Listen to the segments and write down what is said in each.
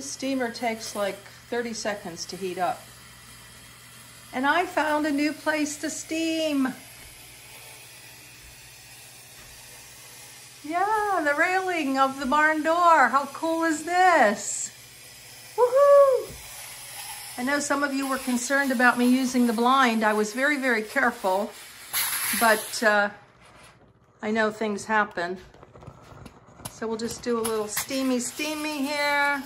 This steamer takes like 30 seconds to heat up. And I found a new place to steam. Yeah, the railing of the barn door. How cool is this? Woohoo! I know some of you were concerned about me using the blind. I was very, very careful, but I know things happen. So we'll just do a little steamy here.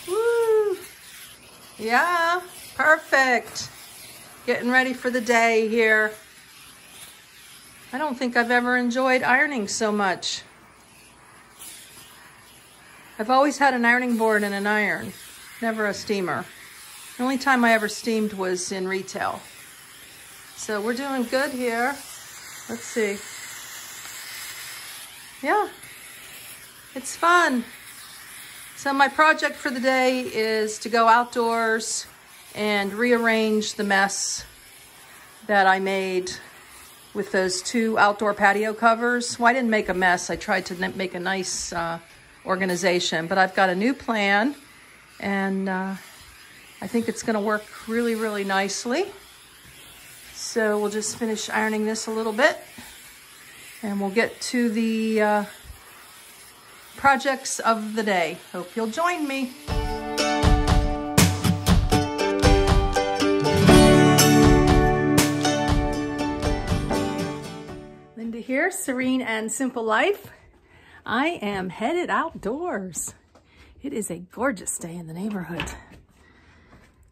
Woo! Yeah, perfect. Getting ready for the day here. I don't think I've ever enjoyed ironing so much. I've always had an ironing board and an iron, never a steamer. The only time I ever steamed was in retail. So we're doing good here. Let's see. Yeah, it's fun. So my project for the day is to go outdoors and rearrange the mess that I made with those 2 outdoor patio covers. Well, I didn't make a mess. I tried to make a nice organization, but I've got a new plan, and I think it's gonna work really, really nicely. So we'll just finish ironing this a little bit, and we'll get to the projects of the day. Hope you'll join me. Linda here, Serene and Simple Life. I am headed outdoors. It is a gorgeous day in the neighborhood.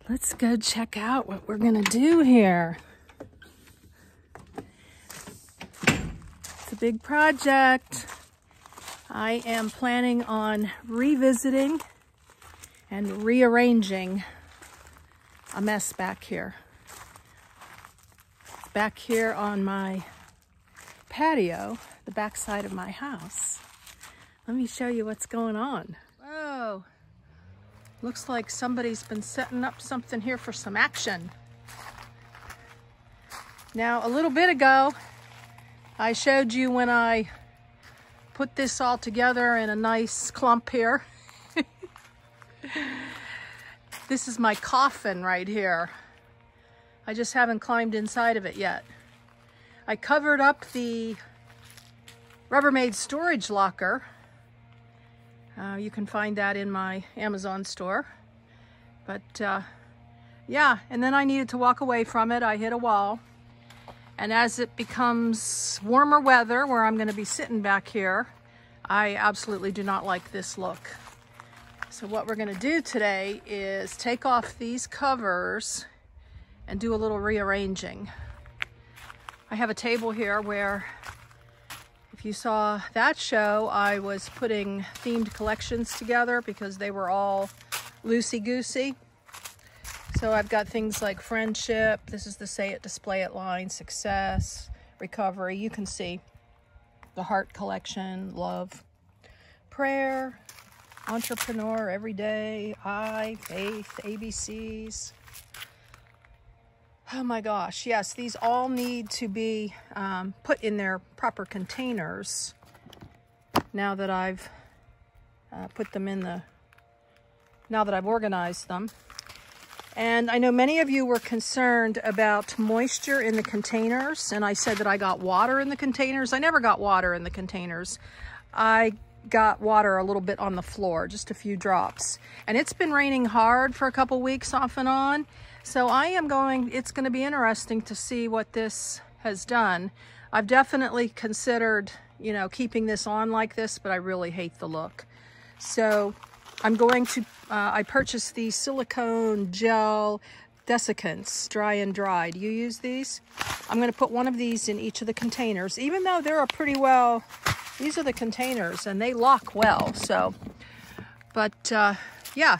Let's go check out what we're gonna do here. It's a big project. I am planning on revisiting and rearranging a mess back here. Back here on my patio, the back side of my house. Let me show you what's going on. Whoa, looks like somebody's been setting up something here for some action. Now, a little bit ago, I showed you when I put this all together in a nice clump here. This is my coffin right here. I just haven't climbed inside of it yet. I covered up the Rubbermaid storage locker. You can find that in my Amazon store. But yeah, and then I needed to walk away from it. I hit a wall. And as it becomes warmer weather, where I'm going to be sitting back here, I absolutely do not like this look. So what we're going to do today is take off these covers and do a little rearranging. I have a table here where, if you saw that show, I was putting themed collections together because they were all loosey-goosey. So I've got things like friendship, this is the say it, display it line, success, recovery. You can see the heart collection, love, prayer, entrepreneur, everyday, I, faith, ABCs. Oh my gosh, yes, these all need to be put in their proper containers now that I've put them in the, now that I've organized them. And I know many of you were concerned about moisture in the containers, and I said that I got water in the containers. I never got water in the containers. I got water a little bit on the floor, just a few drops. And it's been raining hard for a couple weeks off and on. So it's going to be interesting to see what this has done. I've definitely considered, you know, keeping this on like this, but I really hate the look. So I'm going to, I purchased these silicone gel desiccants, dry and dry. Do you use these? I'm going to put one of these in each of the containers, even though they're a pretty well, these are the containers and they lock well. So, but yeah.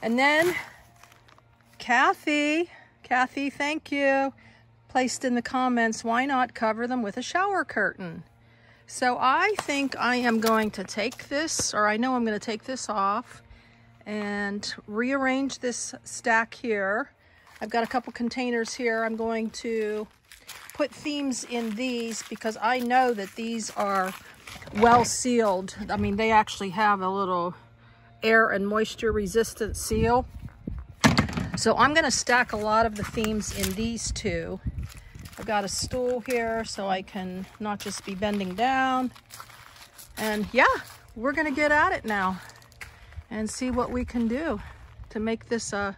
And then Kathy, thank you, placed in the comments, why not cover them with a shower curtain? So I think I am going to take this, or I know I'm going to take this off and rearrange this stack here. I've got a couple containers here. I'm going to put themes in these because I know that these are well sealed. I mean, they actually have a little air and moisture resistant seal. So I'm going to stack a lot of the themes in these two. I've got a stool here so I can not just be bending down. And yeah, we're going to get at it now and see what we can do to make this a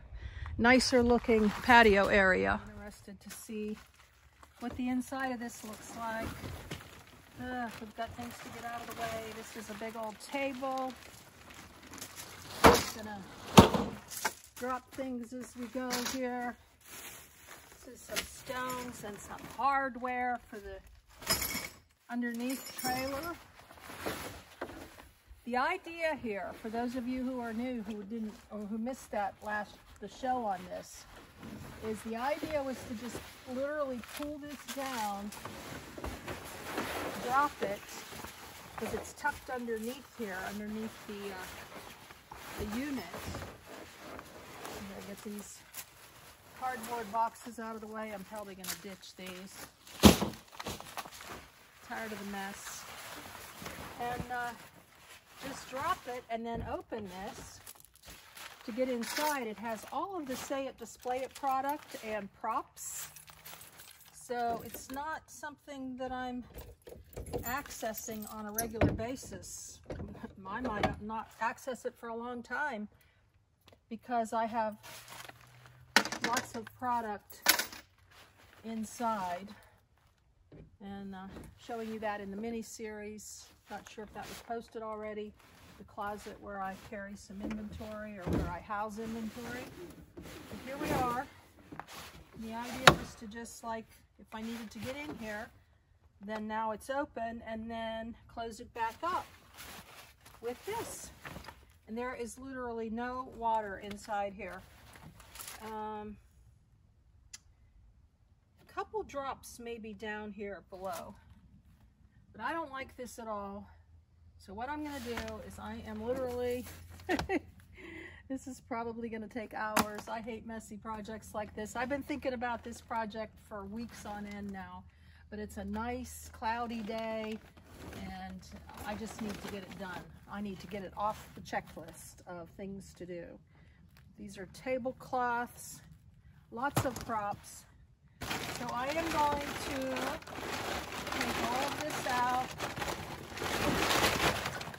nicer looking patio area. I'm interested to see what the inside of this looks like. We've got things to get out of the way. This is a big old table. Just gonna drop things as we go here. This is some stones and some hardware for the underneath trailer. The idea here, for those of you who are new, who didn't, or who missed the show on this, is the idea was to just literally pull this down, drop it, because it's tucked underneath here, underneath the unit. I'm gonna get these cardboard boxes out of the way. I'm probably gonna ditch these. Tired of the mess. And just drop it and then open this to get inside. It has all of the Say It, Display It product and props. So it's not something that I'm accessing on a regular basis. I might not access it for a long time because I have lots of product inside. And showing you that in the mini series. Not sure if that was posted already. The closet where I carry some inventory or where I house inventory. But here we are. The idea was to just, like, if I needed to get in here, then now it's open, and then close it back up with this. And there is literally no water inside here. A couple drops maybe down here below. But I don't like this at all. So what I'm gonna do is I am literally, this is probably gonna take hours. I hate messy projects like this. I've been thinking about this project for weeks on end now, but it's a nice cloudy day and I just need to get it done. I need to get it off the checklist of things to do. These are tablecloths, lots of props. So I am going to take all of this out,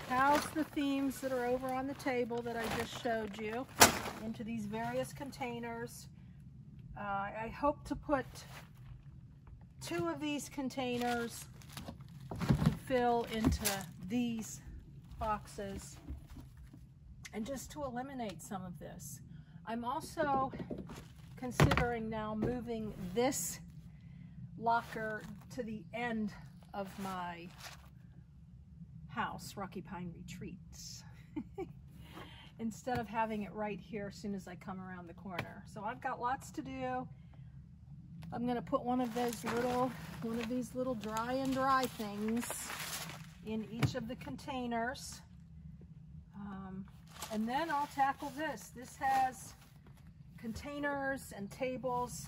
house the themes that are over on the table that I just showed you into these various containers. I hope to put 2 of these containers to fill into these boxes and just to eliminate some of this. I'm also considering now moving this locker to the end of my house, Rocky Pine Retreats, instead of having it right here as soon as I come around the corner. So I've got lots to do. I'm gonna put one of these little dry and dry things in each of the containers. And then I'll tackle this. This has containers and tables,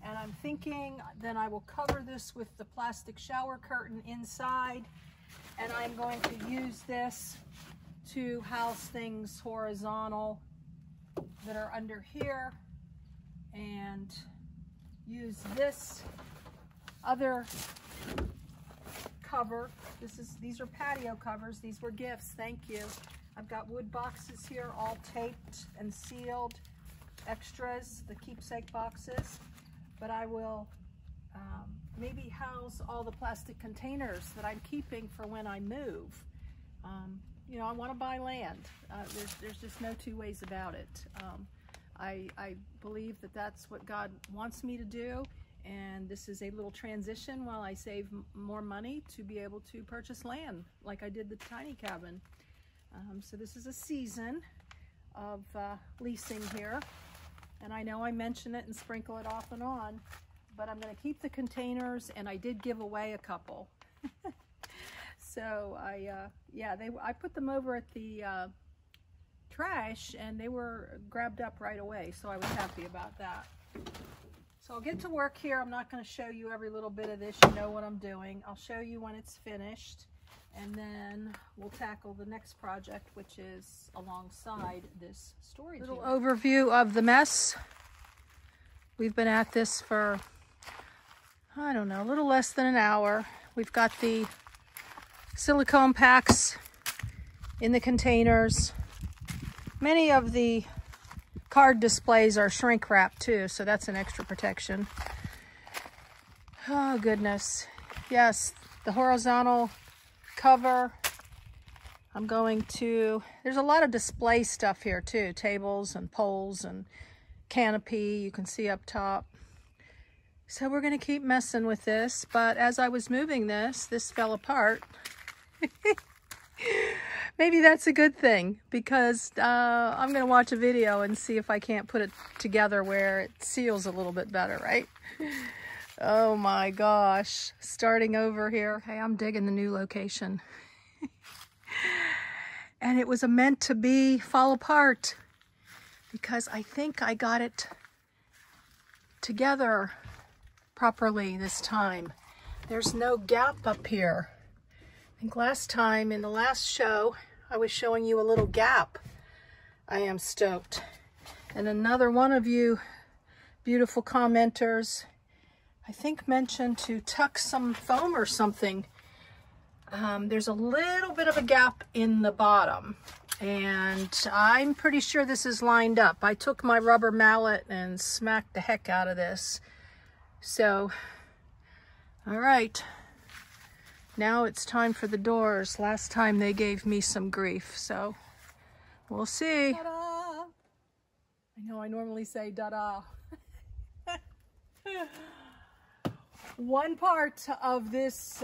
and I'm thinking then I will cover this with the plastic shower curtain inside, and I'm going to use this to house things horizontal that are under here, and use this other cover. These are patio covers. These were gifts, thank you. I've got wood boxes here all taped and sealed, extras, the keepsake boxes, but I will maybe house all the plastic containers that I'm keeping for when I move. You know, I want to buy land. There's just no two ways about it. I believe that that's what God wants me to do, and this is a little transition while I save more money to be able to purchase land like I did the tiny cabin. So this is a season of leasing here, and I know I mention it and sprinkle it off and on, but I'm going to keep the containers, and I did give away a couple. So I put them over at the trash, and they were grabbed up right away, so I was happy about that. So I'll get to work here. I'm not going to show you every little bit of this. You know what I'm doing. I'll show you when it's finished, And then we'll tackle the next project, which is alongside this storage unit. Little overview of the mess. We've been at this for, I don't know, a little less than an hour. We've got the silicone packs in the containers. Many of the card displays are shrink wrapped too, so that's an extra protection. Oh goodness. Yes, the horizontal cover. I'm going to, there's a lot of display stuff here too, tables and poles and canopy you can see up top. So we're going to keep messing with this, but as I was moving this fell apart. Maybe that's a good thing, because I'm going to watch a video and see if I can't put it together where it seals a little bit better, right? Oh my gosh, starting over here. Hey, I'm digging the new location. And it was a meant to be fall apart, because I think I got it together properly this time. There's no gap up here. I think last time in the last show, I was showing you a little gap. I am stoked. And another one of you beautiful commenters, I think, mentioned to tuck some foam or something. There's a little bit of a gap in the bottom, and I'm pretty sure this is lined up. I took my rubber mallet and smacked the heck out of this. So, all right. Now it's time for the doors. Last time they gave me some grief, so we'll see. Ta-da! I know I normally say da-da. One part of this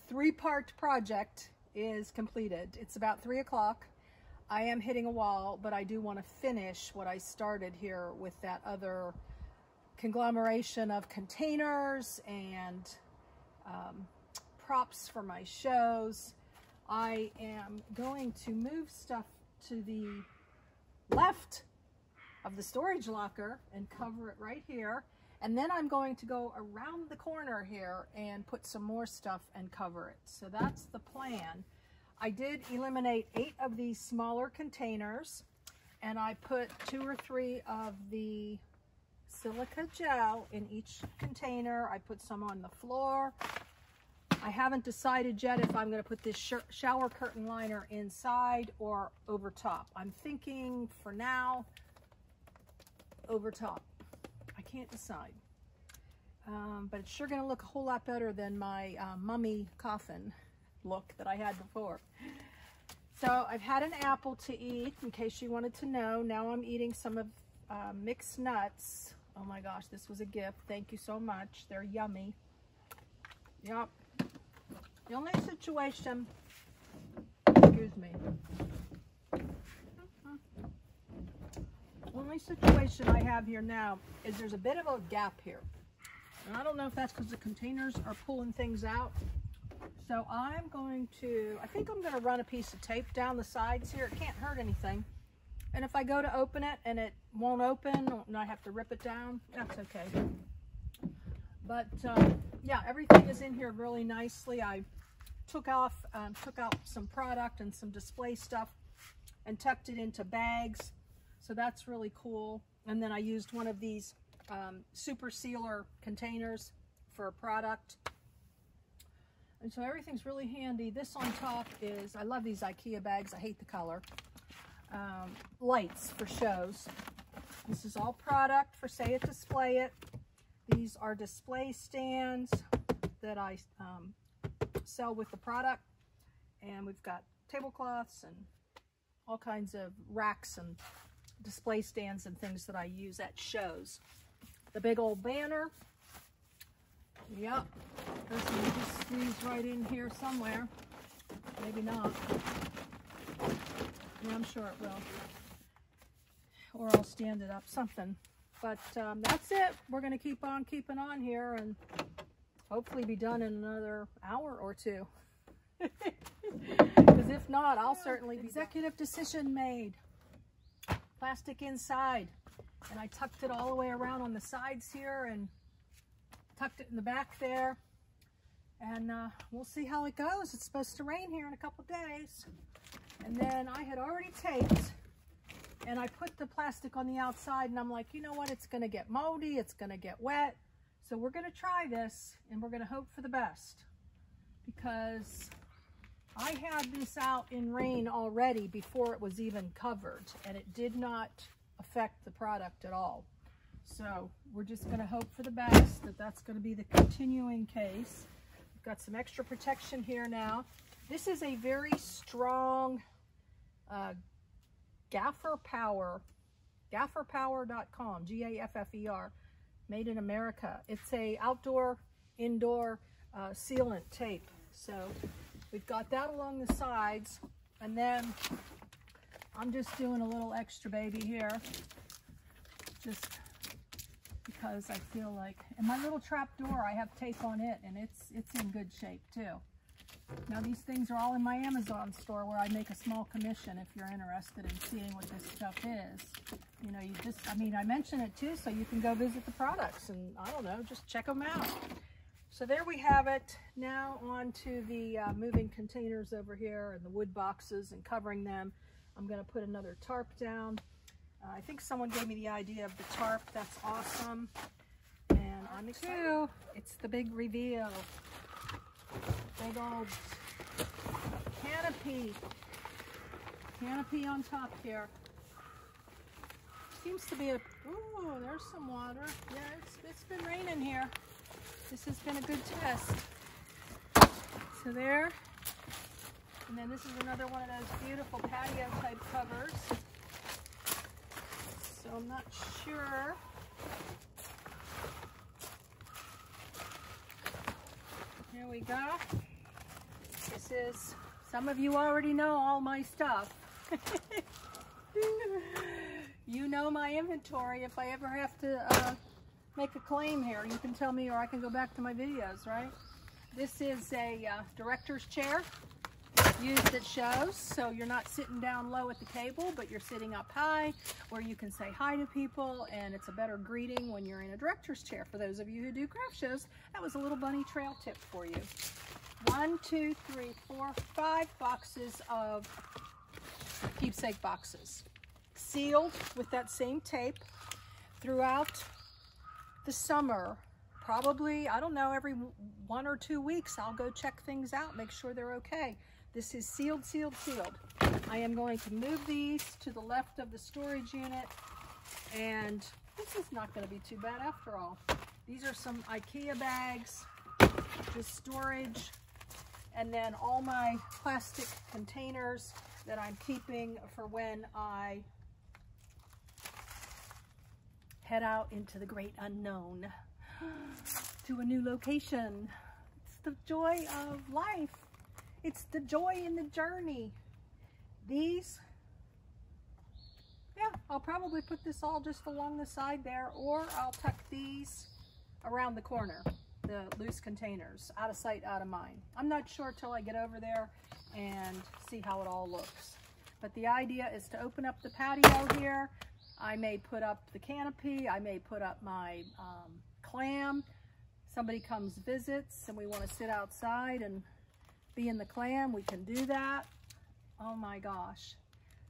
three-part project is completed. It's about 3 o'clock. I am hitting a wall, but I do want to finish what I started here with that other conglomeration of containers and props for my shows. I am going to move stuff to the left of the storage locker and cover it right here. And then I'm going to go around the corner here and put some more stuff and cover it. So that's the plan. I did eliminate 8 of these smaller containers, and I put 2 or 3 of the silica gel in each container. I put some on the floor. I haven't decided yet if I'm going to put this shower curtain liner inside or over top. I'm thinking for now over top. I can't decide. But it's sure going to look a whole lot better than my mummy coffin look that I had before. So I've had an apple to eat, in case you wanted to know. Now I'm eating some of mixed nuts. Oh my gosh, this was a gift. Thank you so much. They're yummy. Yep. The only situation, excuse me, the only situation I have here now is there's a bit of a gap here. And I don't know if that's because the containers are pulling things out. So I'm going to, I think I'm going to run a piece of tape down the sides here. It can't hurt anything. And if I go to open it and it won't open and I have to rip it down, that's okay. But yeah, everything is in here really nicely. I took out some product and some display stuff and tucked it into bags. So that's really cool. And then I used one of these super sealer containers for a product. And so everything's really handy. This on top is, I love these IKEA bags. I hate the color. Lights for shows. This is all product for say it, display it. These are display stands that I sell with the product. And we've got tablecloths and all kinds of racks and display stands and things that I use at shows. The big old banner. Yep. This one just squeeze right in here somewhere. Maybe not. Yeah, I'm sure it will. Or I'll stand it up, something. But that's it. We're going to keep on keeping on here and hopefully be done in another hour or two. Because if not, I'll certainly be. Executive decision made. Plastic inside. And I tucked it all the way around on the sides here and tucked it in the back there. And we'll see how it goes. It's supposed to rain here in a couple days. And then I had already taped, and I put the plastic on the outside, and I'm like, you know what, it's gonna get moldy, it's gonna get wet. So we're gonna try this, and we're gonna hope for the best, because I had this out in rain already before it was even covered, and it did not affect the product at all. So we're just gonna hope for the best that that's gonna be the continuing case. We've got some extra protection here now. This is a very strong Gaffer Power, gafferpower.com, G-A-F-F-E-R, made in America. It's a outdoor, indoor sealant tape. So we've got that along the sides, and then I'm just doing a little extra baby here, just because I feel like, and my little trap door, I have tape on it, and it's in good shape too. Now these things are all in my Amazon store, where I make a small commission if you're interested in seeing what this stuff is. You know, you just, I mean, I mention it too, so you can go visit the products and, I don't know, just check them out. So there we have it. Now on to the moving containers over here and the wood boxes and covering them. I'm going to put another tarp down. I think someone gave me the idea of the tarp. That's awesome. And I'm excited. It's the big reveal. Big old canopy on top here. Seems to be a, ooh, there's some water. Yeah, it's been raining here. This has been a good test. So there, and then this is another one of those beautiful patio type covers. So I'm not sure. Here we go. This is, some of you already know all my stuff. You know my inventory. If I ever have to make a claim here, you can tell me, or I can go back to my videos, right? This is a director's chair used at shows, so you're not sitting down low at the table, but you're sitting up high where you can say hi to people, and it's a better greeting when you're in a director's chair. For those of you who do craft shows, that was a little bunny trail tip for you. 1, 2, 3, 4, 5 boxes of keepsake boxes, sealed with that same tape throughout the summer. Probably, I don't know, every 1 or 2 weeks I'll go check things out, make sure they're okay. This is sealed, sealed, sealed. I am going to move these to the left of the storage unit, and this is not going to be too bad after all. These are some IKEA bags, just storage, and then all my plastic containers that I'm keeping for when I head out into the great unknown to a new location. It's the joy of life. It's the joy in the journey. These, yeah, I'll probably put this all just along the side there, or I'll tuck these around the corner, the loose containers, out of sight, out of mind. I'm not sure till I get over there and see how it all looks. But the idea is to open up the patio here. I may put up the canopy, I may put up my clam. Somebody comes, visits, and we want to sit outside and be in the clam, we can do that. Oh my gosh,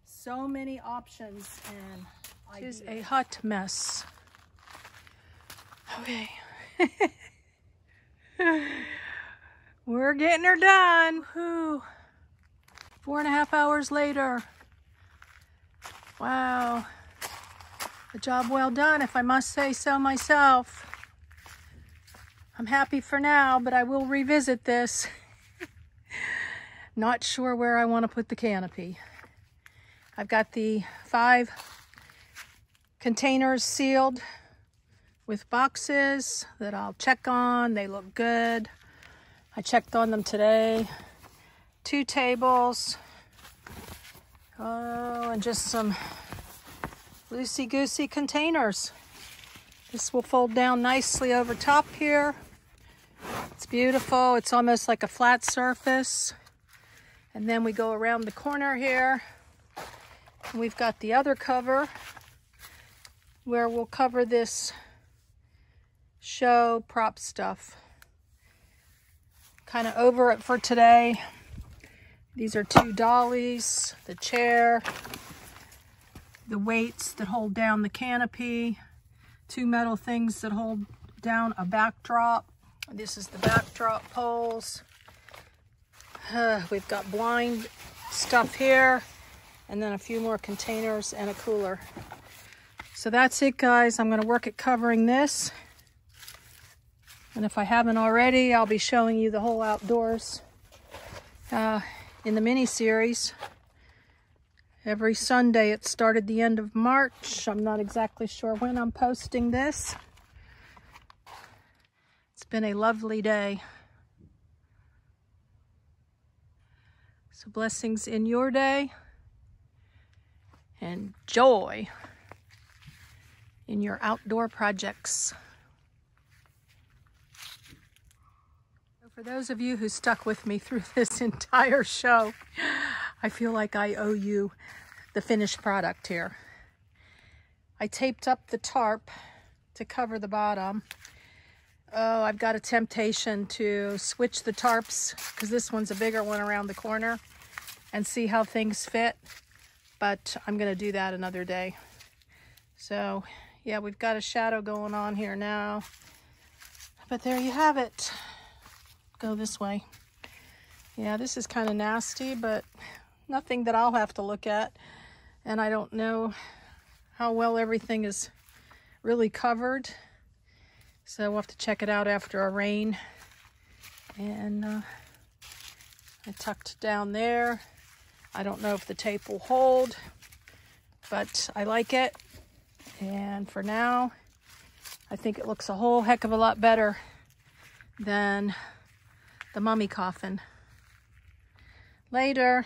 so many options and ideas. This is a hot mess. Okay. We're getting her done. Whew. 4.5 hours later. Wow. A job well done, if I must say so myself. I'm happy for now, but I will revisit this. Not sure where I want to put the canopy. I've got the 5 containers sealed with boxes that I'll check on. They look good. I checked on them today. 2 tables. Oh, and just some loosey-goosey containers. This will fold down nicely over top here. It's beautiful. It's almost like a flat surface. And then we go around the corner here. And we've got the other cover where we'll cover this show prop stuff. kind of over it for today. These are 2 dollies, the chair, the weights that hold down the canopy, 2 metal things that hold down a backdrop. This is the backdrop poles. We've got blind stuff here, and then a few more containers and a cooler. So that's it, guys. I'm going to work at covering this. And if I haven't already, I'll be showing you the whole outdoors in the mini-series. Every Sunday. It started the end of March. I'm not exactly sure when I'm posting this. It's been a lovely day. So blessings in your day and joy in your outdoor projects. For those of you who stuck with me through this entire show, I feel like I owe you the finished product here. I taped up the tarp to cover the bottom. Oh, I've got a temptation to switch the tarps because this one's a bigger one around the corner and see how things fit. But I'm going to do that another day. So, yeah, we've got a shadow going on here now. But there you have it. Go this way. Yeah, this is kind of nasty, but nothing that I'll have to look at. And I don't know how well everything is really covered. So we'll have to check it out after a rain. And I tucked down there. I don't know if the tape will hold, but I like it. And for now, I think it looks a whole heck of a lot better than the mummy coffin. Later.